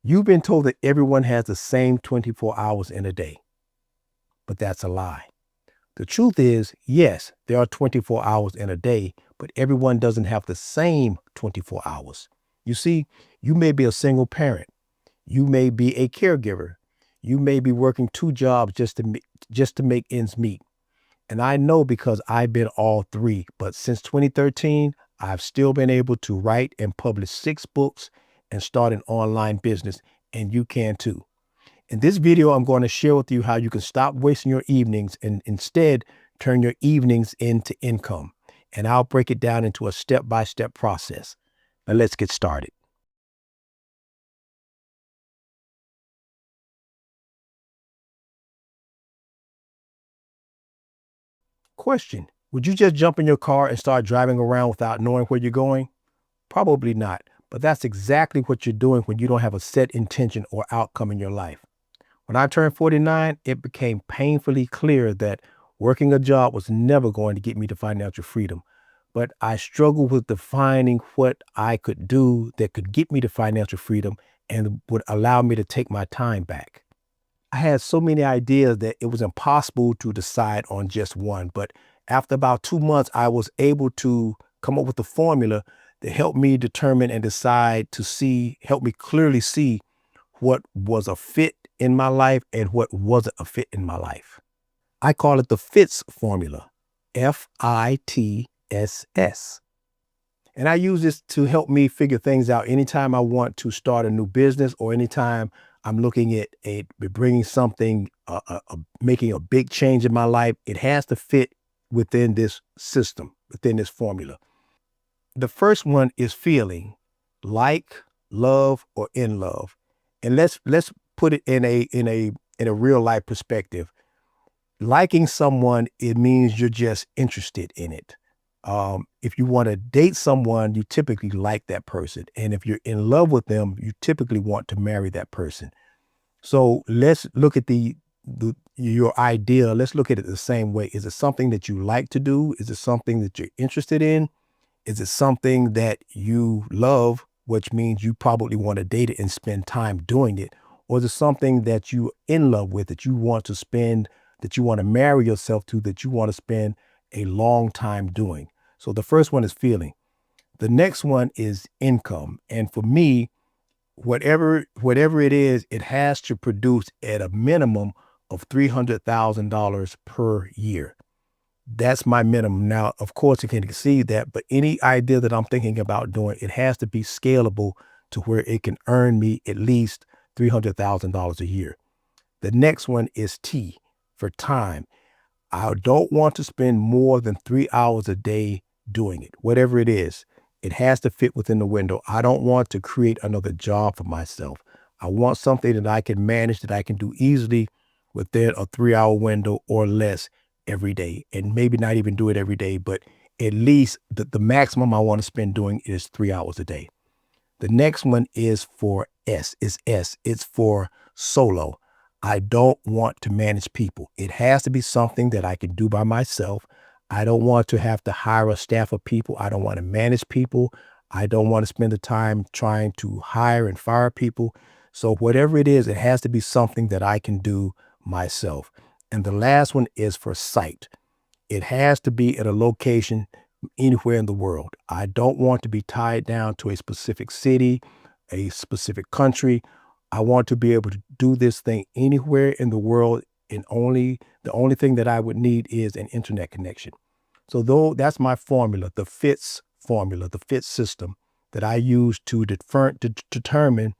You've been told that everyone has the same 24 hours in a day, but that's a lie. The truth is, yes, there are 24 hours in a day, but everyone doesn't have the same 24 hours. You see, you may be a single parent. You may be a caregiver. You may be working two jobs just to make ends meet. And I know because I've been all three, but since 2013, I've still been able to write and publish 6 books and start an online business, and you can too. In this video, I'm going to share with you how you can stop wasting your evenings and instead turn your evenings into income. And I'll break it down into a step-by-step process. Now let's get started. Question: would you just jump in your car and start driving around without knowing where you're going? Probably not, but that's exactly what you're doing when you don't have a set intention or outcome in your life. When I turned 49, it became painfully clear that working a job was never going to get me to financial freedom. But I struggled with defining what I could do that could get me to financial freedom and would allow me to take my time back. I had so many ideas that it was impossible to decide on just one. But after about 2 months, I was able to come up with a formula that helped me determine and decide to help me clearly see what was a fit in my life and what wasn't a fit in my life. I call it the FITS formula, FITSS. And I use this to help me figure things out anytime I want to start a new business or anytime I'm looking at bringing something, making a big change in my life. It has to fit within this system, within this formula. The first one is feeling, like, love, or in love. And let's put it in a real life perspective. Liking someone, it means you're just interested in it. If you want to date someone, you typically like that person. And if you're in love with them, you typically want to marry that person. So let's look at your idea. Let's look at it the same way. Is it something that you like to do? Is it something that you're interested in? Is it something that you love, which means you probably want to date it and spend time doing it? Or is it something that you're in love with, that you want to marry yourself to, that you want to spend a long time doing? So the first one is feeling. The next one is income. And for me, whatever it is, it has to produce at a minimum of $300,000 per year. That's my minimum. Now, of course, it can exceed that, but any idea that I'm thinking about doing, it has to be scalable to where it can earn me at least $300,000 a year. The next one is T, for time. I don't want to spend more than 3 hours a day doing it, whatever it is. It has to fit within the window. I don't want to create another job for myself. I want something that I can manage, that I can do easily within a 3-hour window or less every day. And maybe not even do it every day, but at least the maximum I want to spend doing is 3 hours a day. The next one is for S. It's for solo. I don't want to manage people. It has to be something that I can do by myself. I don't want to have to hire a staff of people. I don't want to manage people. I don't want to spend the time trying to hire and fire people. So whatever it is, it has to be something that I can do myself. And the last one is for site. It has to be at a location anywhere in the world. I don't want to be tied down to a specific city, a specific country. I want to be able to do this thing anywhere in the world, and the only thing that I would need is an internet connection. So that's my formula, the FITS formula, the FITS system that I use to determine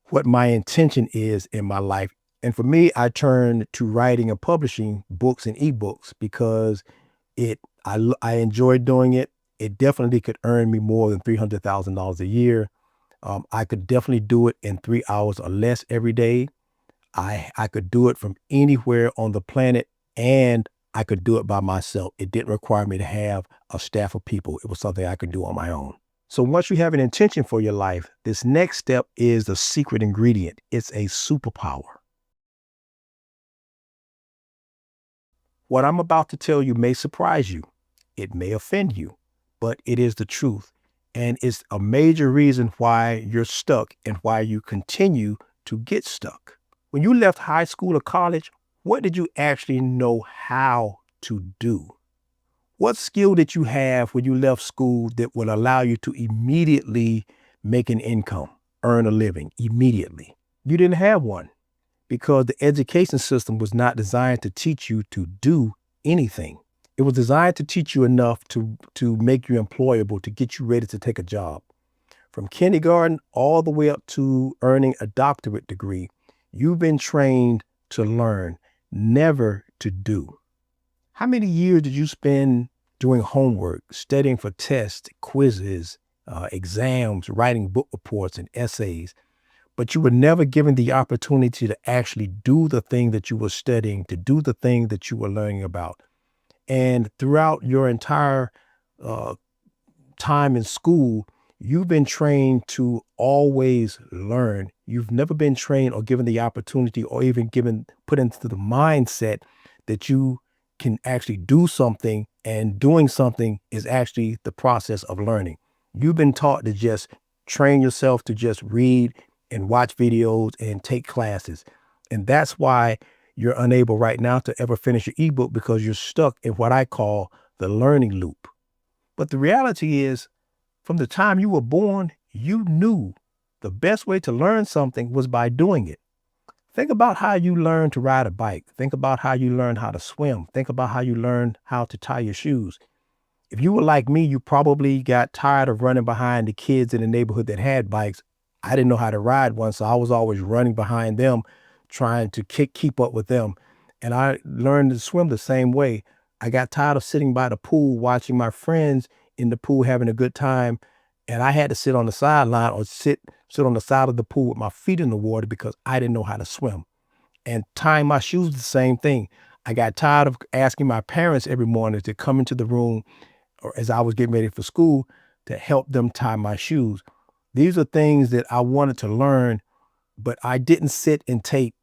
what my intention is in my life. And for me, I turned to writing and publishing books and ebooks because I enjoy doing it. It definitely could earn me more than $300,000 a year. I could definitely do it in 3 hours or less every day. I could do it from anywhere on the planet, and I could do it by myself. It didn't require me to have a staff of people. It was something I could do on my own. So once you have an intention for your life, this next step is the secret ingredient. It's a superpower. What I'm about to tell you may surprise you. It may offend you, but it is the truth. And it's a major reason why you're stuck and why you continue to get stuck. When you left high school or college, what did you actually know how to do? What skill did you have when you left school that would allow you to immediately make an income, earn a living immediately? You didn't have one because the education system was not designed to teach you to do anything. It was designed to teach you enough to make you employable, to get you ready to take a job. From kindergarten all the way up to earning a doctorate degree, you've been trained to learn, never to do. How many years did you spend doing homework, studying for tests, quizzes, exams, writing book reports and essays, but you were never given the opportunity to actually do the thing that you were studying, to do the thing that you were learning about? And throughout your entire uh, time in school, you've been trained to always learn. You've never been trained or given the opportunity or even put into the mindset that you can actually do something, and doing something is actually the process of learning. You've been taught to just train yourself to just read and watch videos and take classes. And that's why you're unable right now to ever finish your ebook, because you're stuck in what I call the learning loop. But the reality is, from the time you were born, you knew the best way to learn something was by doing it. Think about how you learned to ride a bike. Think about how you learned how to swim. Think about how you learned how to tie your shoes. If you were like me, you probably got tired of running behind the kids in the neighborhood that had bikes. I didn't know how to ride one, so I was always running behind them, trying to keep up with them. And I learned to swim the same way. I got tired of sitting by the pool, watching my friends in the pool having a good time, and I had to sit on the sideline or sit on the side of the pool with my feet in the water because I didn't know how to swim. And tying my shoes, the same thing. I got tired of asking my parents every morning to come into the room, or as I was getting ready for school, to help them tie my shoes. These are things that I wanted to learn, but I didn't sit and take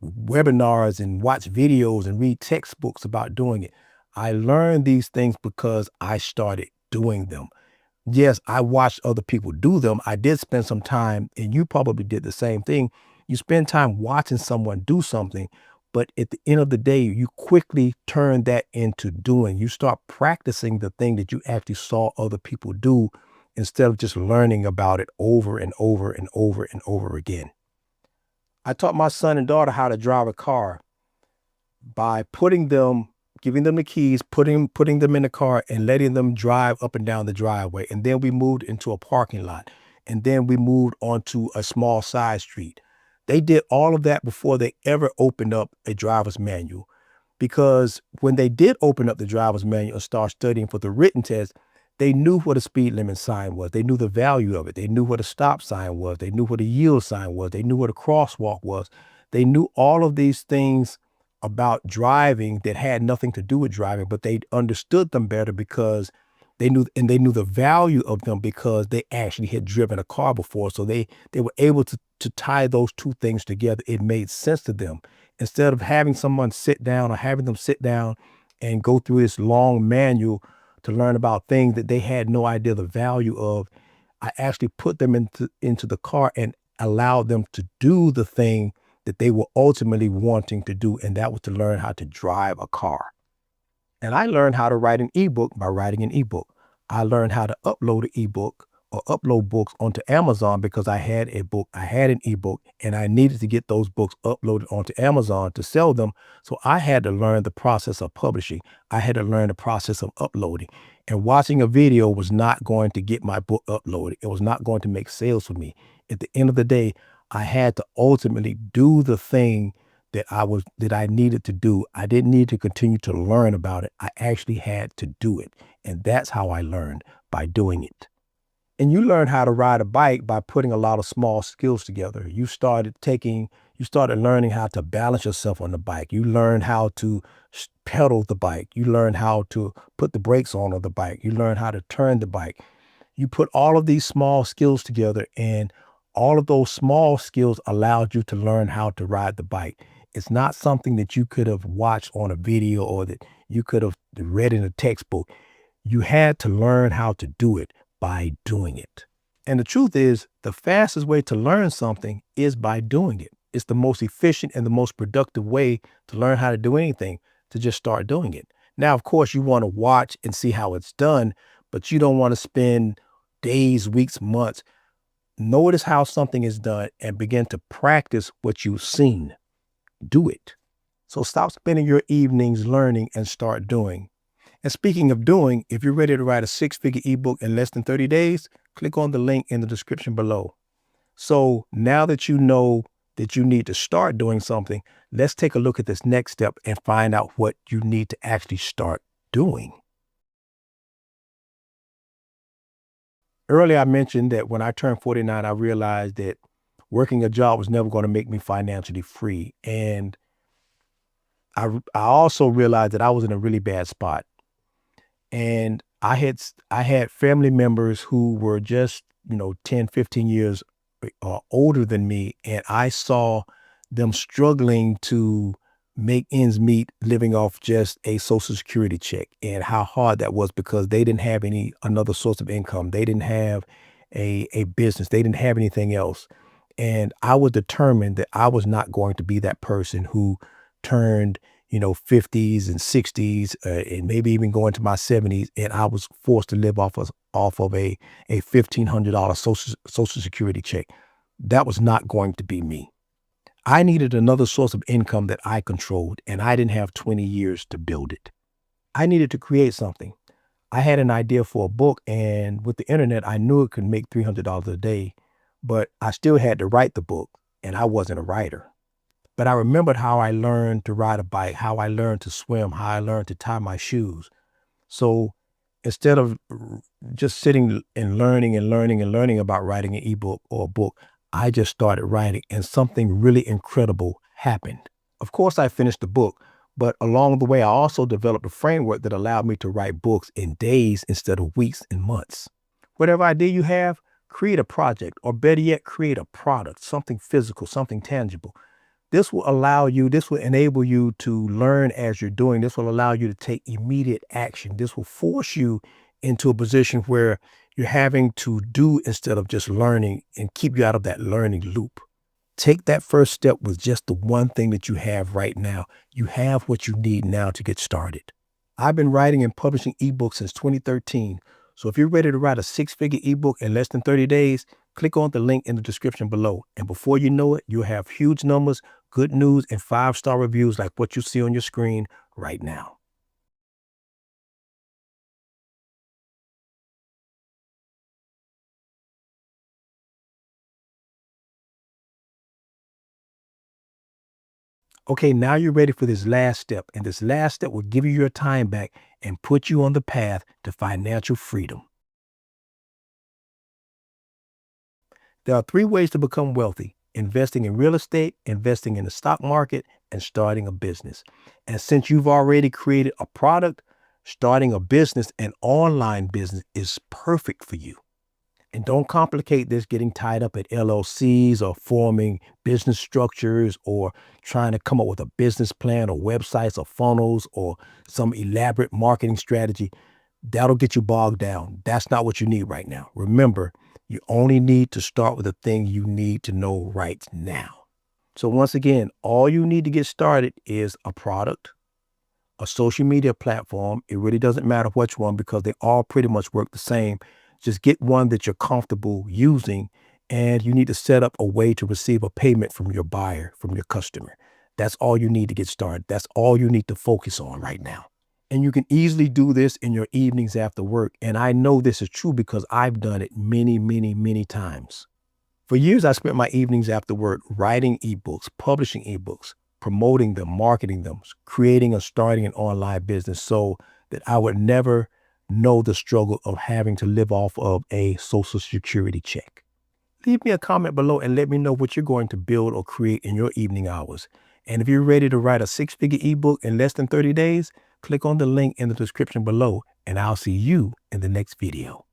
webinars and watch videos and read textbooks about doing it. I learned these things because I started doing them. Yes, I watched other people do them. I did spend some time, and you probably did the same thing. You spend time watching someone do something, but at the end of the day, you quickly turn that into doing. You start practicing the thing that you actually saw other people do instead of just learning about it over and over and over and over again. I taught my son and daughter how to drive a car by giving them the keys, putting them in the car and letting them drive up and down the driveway. And then we moved into a parking lot. And then we moved onto a small side street. They did all of that before they ever opened up a driver's manual. Because when they did open up the driver's manual and start studying for the written test, they knew what a speed limit sign was. They knew the value of it. They knew what a stop sign was. They knew what a yield sign was. They knew what a crosswalk was. They knew all of these things about driving that had nothing to do with driving, but they understood them better because they knew the value of them because they actually had driven a car before. So they were able to tie those two things together. It made sense to them. Instead of having someone sit down or having them sit down and go through this long manual to learn about things that they had no idea the value of, I actually put them into the car and allowed them to do the thing that they were ultimately wanting to do, and that was to learn how to drive a car. And I learned how to write an ebook by writing an ebook. I learned how to upload an ebook or upload books onto Amazon because I had a book, I had an ebook, and I needed to get those books uploaded onto Amazon to sell them. So I had to learn the process of publishing. I had to learn the process of uploading. And watching a video was not going to get my book uploaded. It was not going to make sales for me. At the end of the day, I had to ultimately do the thing that I needed to do. I didn't need to continue to learn about it. I actually had to do it. And that's how I learned, by doing it. And you learn how to ride a bike by putting a lot of small skills together. You started learning how to balance yourself on the bike. You learned how to pedal the bike. You learned how to put the brakes on the bike. You learned how to turn the bike. You put all of these small skills together, and all of those small skills allowed you to learn how to ride the bike. It's not something that you could have watched on a video or that you could have read in a textbook. You had to learn how to do it by doing it. And the truth is, the fastest way to learn something is by doing it. it's the most efficient and the most productive way to learn how to do anything, to just start doing it. Now, of course, you want to watch and see how it's done, but you don't want to spend days, weeks, months. Notice how something is done and begin to practice what you've seen. Do it. So stop spending your evenings learning and start doing. And speaking of doing, if you're ready to write a six-figure ebook in less than 30 days, click on the link in the description below. So now that you know that you need to start doing something, let's take a look at this next step and find out what you need to actually start doing. Earlier, I mentioned that when I turned 49, I realized that working a job was never going to make me financially free. And I also realized that I was in a really bad spot. And I had family members who were just, 10, 15 years older than me. And I saw them struggling to make ends meet living off just a social security check, and how hard that was because they didn't have any another source of income. They didn't have a business. They didn't have anything else. And I was determined that I was not going to be that person who turned 50s and 60s, and maybe even going to my 70s, and I was forced to live off of a $1,500 social security check. That was not going to be me. I needed another source of income that I controlled, and I didn't have 20 years to build it. I needed to create something. I had an idea for a book, and with the internet, I knew it could make $300 a day, but I still had to write the book, and I wasn't a writer. But I remembered how I learned to ride a bike, how I learned to swim, how I learned to tie my shoes. So instead of just sitting and learning and learning and learning about writing an ebook or a book, I just started writing, and something really incredible happened. Of course, I finished the book, but along the way, I also developed a framework that allowed me to write books in days instead of weeks and months. Whatever idea you have, create a project, or better yet, create a product, something physical, something tangible. This will enable you to learn as you're doing. This will allow you to take immediate action. This will force you into a position where you're having to do instead of just learning, and keep you out of that learning loop. Take that first step with just the one thing that you have right now. You have what you need now to get started. I've been writing and publishing ebooks since 2013. So if you're ready to write a six-figure ebook in less than 30 days, click on the link in the description below. And before you know it, you'll have huge numbers, good news, and 5-star reviews like what you see on your screen right now. Okay, now you're ready for this last step. And this last step will give you your time back and put you on the path to financial freedom. There are 3 ways to become wealthy: investing in real estate, investing in the stock market, and starting a business. And since you've already created a product, starting a business, an online business, is perfect for you. And don't complicate this getting tied up at LLCs or forming business structures or trying to come up with a business plan or websites or funnels or some elaborate marketing strategy. That'll get you bogged down. That's not what you need right now. Remember, you only need to start with the thing you need to know right now. So once again, all you need to get started is a product, a social media platform. It really doesn't matter which one because they all pretty much work the same. Just get one that you're comfortable using, and you need to set up a way to receive a payment from your buyer, from your customer. That's all you need to get started. That's all you need to focus on right now. And you can easily do this in your evenings after work. And I know this is true because I've done it many, many, many times. For years, I spent my evenings after work writing ebooks, publishing ebooks, promoting them, marketing them, creating or starting an online business so that I would never know the struggle of having to live off of a social security check. Leave me a comment below and let me know what you're going to build or create in your evening hours. And if you're ready to write a six-figure ebook in less than 30 days, click on the link in the description below, and I'll see you in the next video.